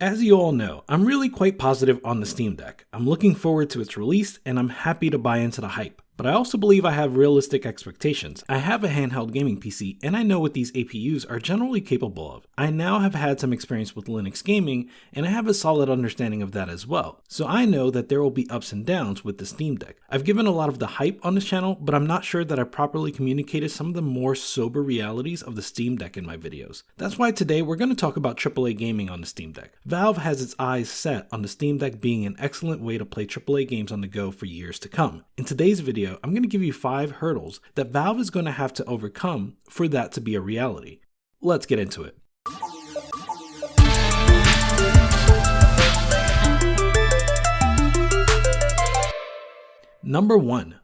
As you all know, I'm really quite positive on the Steam Deck. I'm looking forward to its release and I'm happy to buy into the hype. But I also believe I have realistic expectations. I have a handheld gaming PC and I know what these APUs are generally capable of. I now have had some experience with Linux gaming and I have a solid understanding of that as well. So I know that there will be ups and downs with the Steam Deck. I've given a lot of the hype on this channel, but I'm not sure that I properly communicated some of the more sober realities of the Steam Deck in my videos. That's why today we're going to talk about AAA gaming on the Steam Deck. Valve has its eyes set on the Steam Deck being an excellent way to play AAA games on the go for years to come. In today's video, I'm going to give you 5 hurdles that Valve is going to have to overcome for that to be a reality. Let's get into it. Number 1.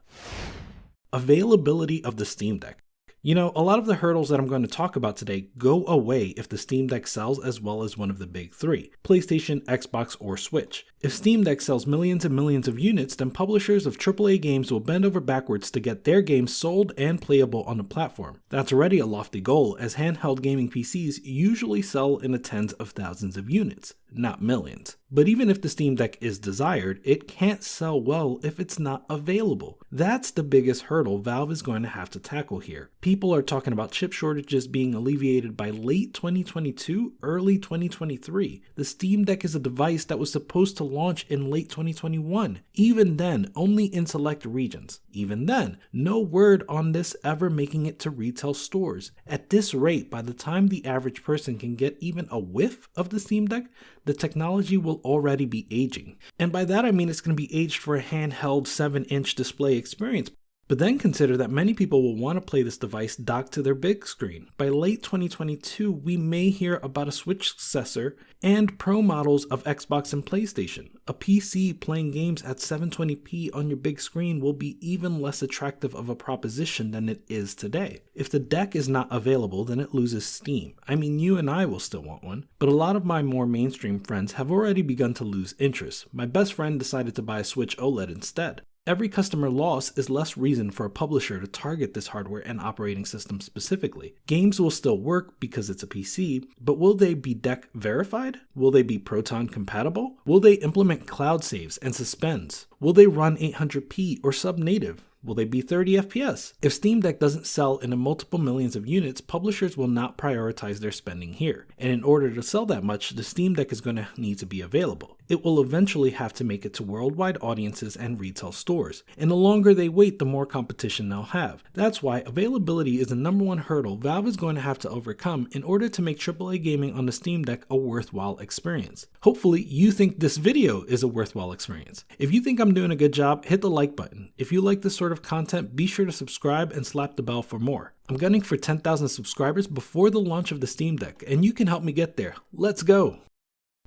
Availability of the Steam Deck. You know, a lot of the hurdles that I'm going to talk about today go away if the Steam Deck sells as well as one of the big 3, PlayStation, Xbox, or Switch. If Steam Deck sells millions and millions of units, then publishers of AAA games will bend over backwards to get their games sold and playable on the platform. That's already a lofty goal, as handheld gaming PCs usually sell in the tens of thousands of units, not millions. But even if the Steam Deck is desired, it can't sell well if it's not available. That's the biggest hurdle Valve is going to have to tackle here. People are talking about chip shortages being alleviated by late 2022, early 2023. The Steam Deck is a device that was supposed to launch in late 2021. Even then, only in select regions. Even then, no word on this ever making it to retail stores. At this rate, by the time the average person can get even a whiff of the Steam Deck, the technology will already be aging. And by that I mean it's going to be aged for a handheld 7-inch display experience. But then consider that many people will want to play this device docked to their big screen. By late 2022, we may hear about a Switch successor and Pro models of Xbox and PlayStation. A PC playing games at 720p on your big screen will be even less attractive of a proposition than it is today. If the deck is not available, then it loses steam. I mean, you and I will still want one, but a lot of my more mainstream friends have already begun to lose interest. My best friend decided to buy a Switch OLED instead. Every customer loss is less reason for a publisher to target this hardware and operating system specifically. Games will still work because it's a PC, but will they be deck verified? Will they be Proton compatible? Will they implement cloud saves and suspends? Will they run 800p or sub-native? Will they be 30 FPS? If Steam Deck doesn't sell in the multiple millions of units, publishers will not prioritize their spending here. And in order to sell that much, the Steam Deck is going to need to be available. It will eventually have to make it to worldwide audiences and retail stores. And the longer they wait, the more competition they'll have. That's why availability is the number 1 hurdle Valve is going to have to overcome in order to make AAA gaming on the Steam Deck a worthwhile experience. Hopefully, you think this video is a worthwhile experience. If you think I'm doing a good job, hit the like button. If you like this sort of content, be sure to subscribe and slap the bell for more. I'm gunning for 10,000 subscribers before the launch of the Steam Deck, and you can help me get there. Let's go!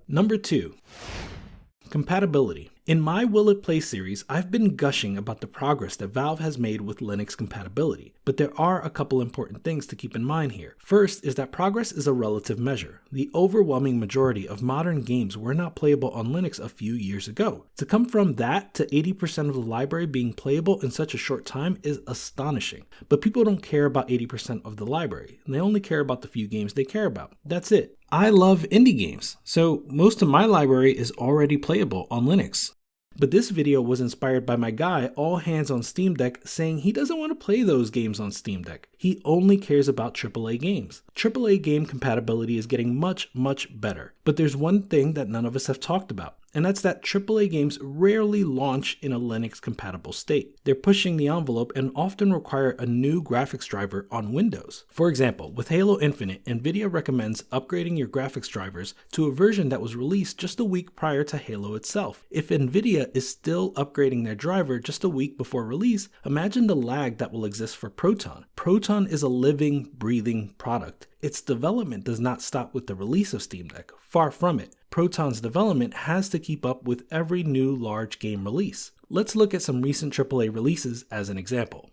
Number 2. Compatibility. In my Will It Play series, I've been gushing about the progress that Valve has made with Linux compatibility, but there are a couple important things to keep in mind here. First is that progress is a relative measure. The overwhelming majority of modern games were not playable on Linux a few years ago. To come from that to 80% of the library being playable in such a short time is astonishing. But people don't care about 80% of the library. They only care about the few games they care about. That's it. I love indie games, so most of my library is already playable on Linux. But this video was inspired by my guy, All Hands on Steam Deck, saying he doesn't want to play those games on Steam Deck. He only cares about AAA games. AAA game compatibility is getting much, much better. But there's one thing that none of us have talked about, and that's that AAA games rarely launch in a Linux compatible state. They're pushing the envelope and often require a new graphics driver on Windows. For example, with Halo Infinite, Nvidia recommends upgrading your graphics drivers to a version that was released just a week prior to Halo itself. If Nvidia is still upgrading their driver just a week before release, imagine the lag that will exist for Proton. Proton is a living, breathing product. Its development does not stop with the release of Steam Deck. Far from it. Proton's development has to keep up with every new large game release. Let's look at some recent AAA releases as an example.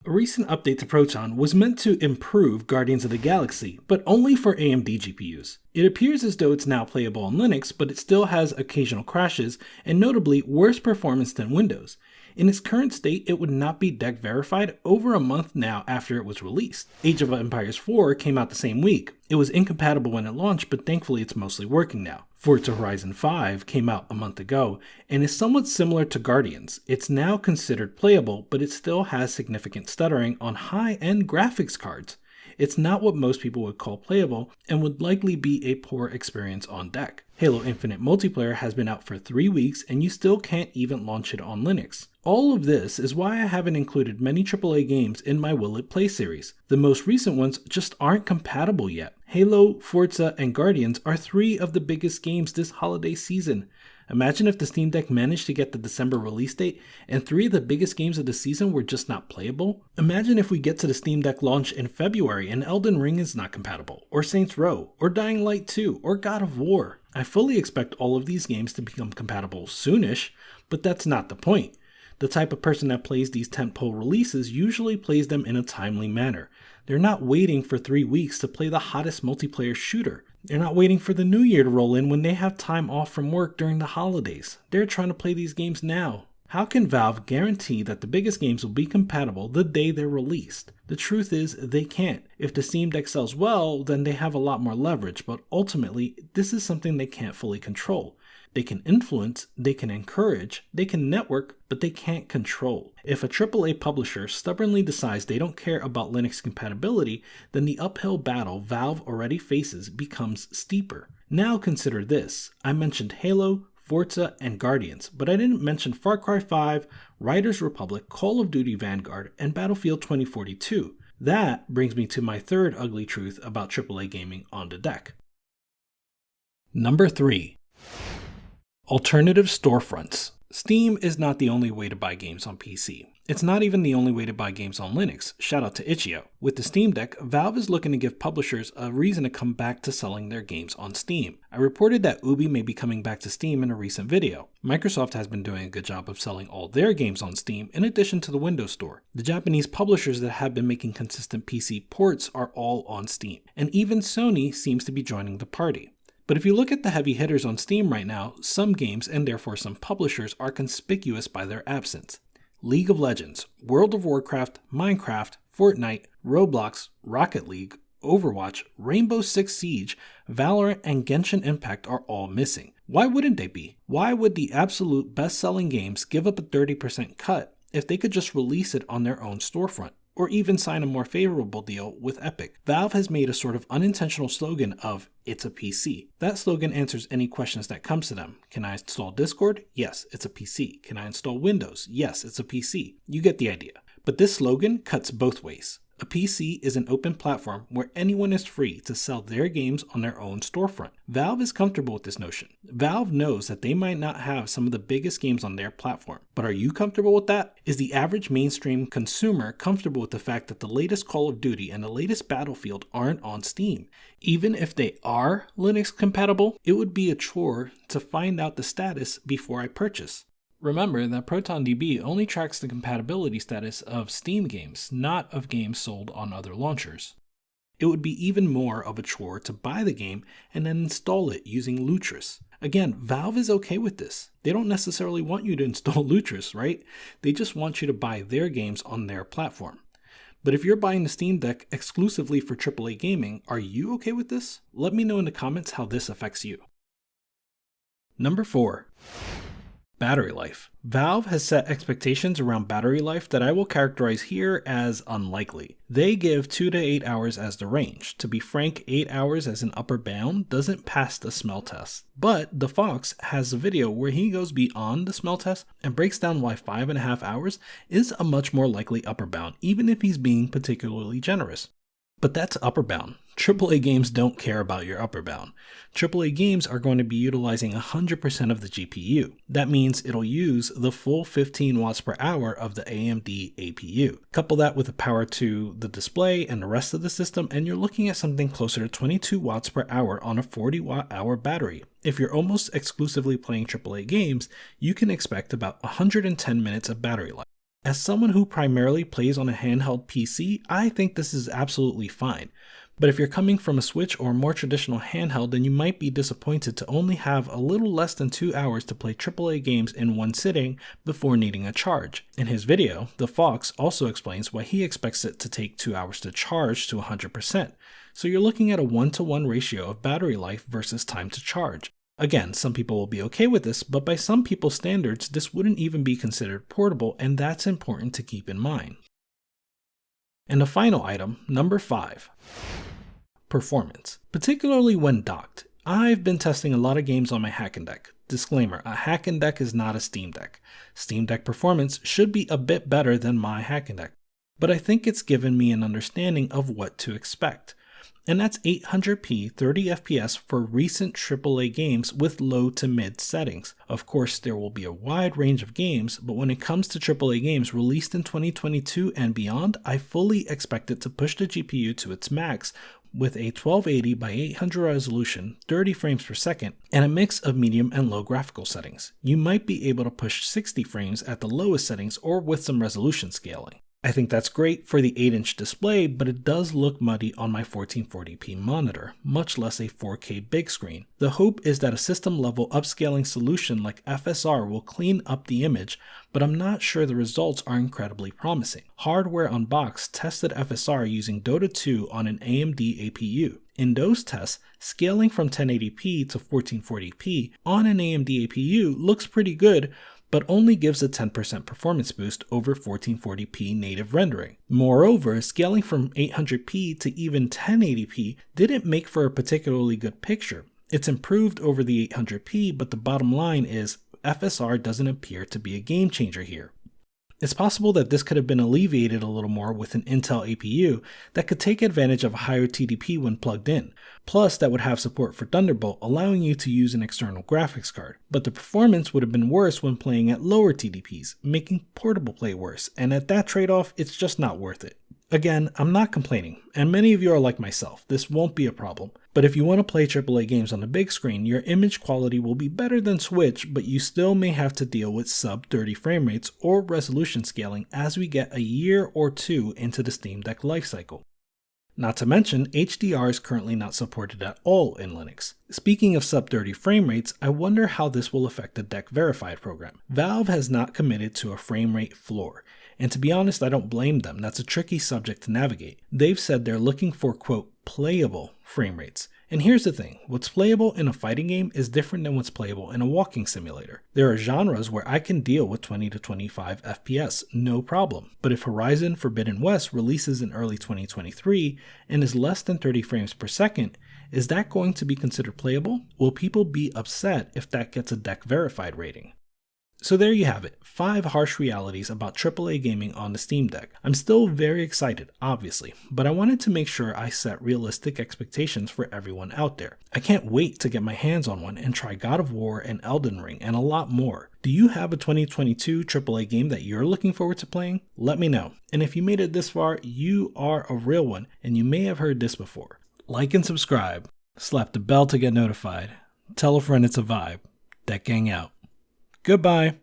A recent update to Proton was meant to improve Guardians of the Galaxy, but only for AMD GPUs. It appears as though it's now playable on Linux, but it still has occasional crashes, and notably worse performance than Windows. In its current state, it would not be deck verified over a month now after it was released. Age of Empires 4 came out the same week. It was incompatible when it launched, but thankfully it's mostly working now. Forza Horizon 5 came out a month ago and is somewhat similar to Guardians. It's now considered playable, but it still has significant stuttering on high-end graphics cards. It's not what most people would call playable and would likely be a poor experience on deck. Halo Infinite multiplayer has been out for 3 weeks and you still can't even launch it on Linux. All of this is why I haven't included many AAA games in my Will It Play series. The most recent ones just aren't compatible yet. Halo, Forza, and Guardians are 3 of the biggest games this holiday season. Imagine if the Steam Deck managed to get the December release date and 3 of the biggest games of the season were just not playable. Imagine if we get to the Steam Deck launch in February and Elden Ring is not compatible, or Saints Row, or Dying Light 2, or God of War. I fully expect all of these games to become compatible soonish, but that's not the point. The type of person that plays these tentpole releases usually plays them in a timely manner. They're not waiting for 3 weeks to play the hottest multiplayer shooter. They're not waiting for the new year to roll in when they have time off from work during the holidays. They're trying to play these games now. How can Valve guarantee that the biggest games will be compatible the day they're released? The truth is, they can't. If the Steam Deck sells well, then they have a lot more leverage, but ultimately, this is something they can't fully control. They can influence, they can encourage, they can network, but they can't control. If a AAA publisher stubbornly decides they don't care about Linux compatibility, then the uphill battle Valve already faces becomes steeper. Now consider this. I mentioned Halo, Forza, and Guardians, but I didn't mention Far Cry 5, Riders Republic, Call of Duty Vanguard, and Battlefield 2042. That brings me to my third ugly truth about AAA gaming on the deck. Number 3. Alternative Storefronts. Steam is not the only way to buy games on PC. It's not even the only way to buy games on Linux. Shout out to Itch.io. With the Steam Deck, Valve is looking to give publishers a reason to come back to selling their games on Steam. I reported that Ubi may be coming back to Steam in a recent video. Microsoft has been doing a good job of selling all their games on Steam in addition to the Windows Store. The Japanese publishers that have been making consistent PC ports are all on Steam. And even Sony seems to be joining the party. But if you look at the heavy hitters on Steam right now, some games and therefore some publishers are conspicuous by their absence. League of Legends, World of Warcraft, Minecraft, Fortnite, Roblox, Rocket League, Overwatch, Rainbow Six Siege, Valorant, and Genshin Impact are all missing. Why wouldn't they be? Why would the absolute best-selling games give up a 30% cut if they could just release it on their own storefront? Or even sign a more favorable deal with Epic? Valve has made a sort of unintentional slogan of, "It's a PC." That slogan answers any questions that comes to them. Can I install Discord? Yes, it's a PC. Can I install Windows? Yes, it's a PC. You get the idea. But this slogan cuts both ways. A PC is an open platform where anyone is free to sell their games on their own storefront. Valve is comfortable with this notion. Valve knows that they might not have some of the biggest games on their platform. But are you comfortable with that? Is the average mainstream consumer comfortable with the fact that the latest Call of Duty and the latest Battlefield aren't on Steam? Even if they are Linux compatible, it would be a chore to find out the status before I purchase. Remember that ProtonDB only tracks the compatibility status of Steam games, not of games sold on other launchers. It would be even more of a chore to buy the game and then install it using Lutris. Again, Valve is okay with this. They don't necessarily want you to install Lutris, right? They just want you to buy their games on their platform. But if you're buying the Steam Deck exclusively for AAA gaming, are you okay with this? Let me know in the comments how this affects you. Number 4. Battery life. Valve has set expectations around battery life that I will characterize here as unlikely. They give 2 to 8 hours as the range. To be frank, 8 hours as an upper bound doesn't pass the smell test. But the Fox has a video where he goes beyond the smell test and breaks down why 5.5 hours is a much more likely upper bound, even if he's being particularly generous. But that's upper bound. AAA games don't care about your upper bound. AAA games are going to be utilizing 100% of the GPU. That means it'll use the full 15 watts per hour of the AMD APU. Couple that with the power to the display and the rest of the system, and you're looking at something closer to 22 watts per hour on a 40 watt hour battery. If you're almost exclusively playing AAA games, you can expect about 110 minutes of battery life. As someone who primarily plays on a handheld PC, I think this is absolutely fine. But if you're coming from a Switch or more traditional handheld, then you might be disappointed to only have a little less than 2 hours to play AAA games in one sitting before needing a charge. In his video, The Fox also explains why he expects it to take 2 hours to charge to 100%. So you're looking at a 1-to-1 ratio of battery life versus time to charge. Again, some people will be okay with this, but by some people's standards, this wouldn't even be considered portable, and that's important to keep in mind. And the final item, number 5. Performance. Particularly when docked. I've been testing a lot of games on my Hack Deck. Disclaimer, a Hack Deck is not a Steam Deck. Steam Deck performance should be a bit better than my Hack Deck, but I think it's given me an understanding of what to expect. And that's 800p 30 FPS for recent AAA games with low to mid settings. Of course, there will be a wide range of games, but when it comes to AAA games released in 2022 and beyond, I fully expect it to push the GPU to its max with a 1280 by 800 resolution, 30 frames per second, and a mix of medium and low graphical settings. You might be able to push 60 frames at the lowest settings or with some resolution scaling. I think that's great for the 8-inch display, but it does look muddy on my 1440p monitor, much less a 4K big screen. The hope is that a system-level upscaling solution like FSR will clean up the image, but I'm not sure the results are incredibly promising. Hardware Unboxed tested FSR using Dota 2 on an AMD APU. In those tests, scaling from 1080p to 1440p on an AMD APU looks pretty good, but only gives a 10% performance boost over 1440p native rendering. Moreover, scaling from 800p to even 1080p didn't make for a particularly good picture. It's improved over the 800p, but the bottom line is FSR doesn't appear to be a game changer here. It's possible that this could have been alleviated a little more with an Intel APU that could take advantage of a higher TDP when plugged in. Plus, that would have support for Thunderbolt, allowing you to use an external graphics card. But the performance would have been worse when playing at lower TDPs, making portable play worse, and at that trade-off, it's just not worth it. Again, I'm not complaining, and many of you are like myself, this won't be a problem. But if you want to play AAA games on the big screen, your image quality will be better than Switch, but you still may have to deal with sub-30 frame rates or resolution scaling as we get a year or two into the Steam Deck lifecycle. Not to mention, HDR is currently not supported at all in Linux. Speaking of sub-30 frame rates, I wonder how this will affect the Deck Verified program. Valve has not committed to a frame rate floor, and to be honest, I don't blame them. That's a tricky subject to navigate. They've said they're looking for, quote, playable frame rates. And here's the thing, what's playable in a fighting game is different than what's playable in a walking simulator. There are genres where I can deal with 20 to 25 FPS, no problem. But if Horizon Forbidden West releases in early 2023 and is less than 30 frames per second, is that going to be considered playable? Will people be upset if that gets a Deck Verified rating? So there you have it, 5 harsh realities about AAA gaming on the Steam Deck. I'm still very excited, obviously, but I wanted to make sure I set realistic expectations for everyone out there. I can't wait to get my hands on one and try God of War and Elden Ring and a lot more. Do you have a 2022 AAA game that you're looking forward to playing? Let me know. And if you made it this far, you are a real one, and you may have heard this before. Like and subscribe. Slap the bell to get notified. Tell a friend it's a vibe. Deck Gang out. Goodbye.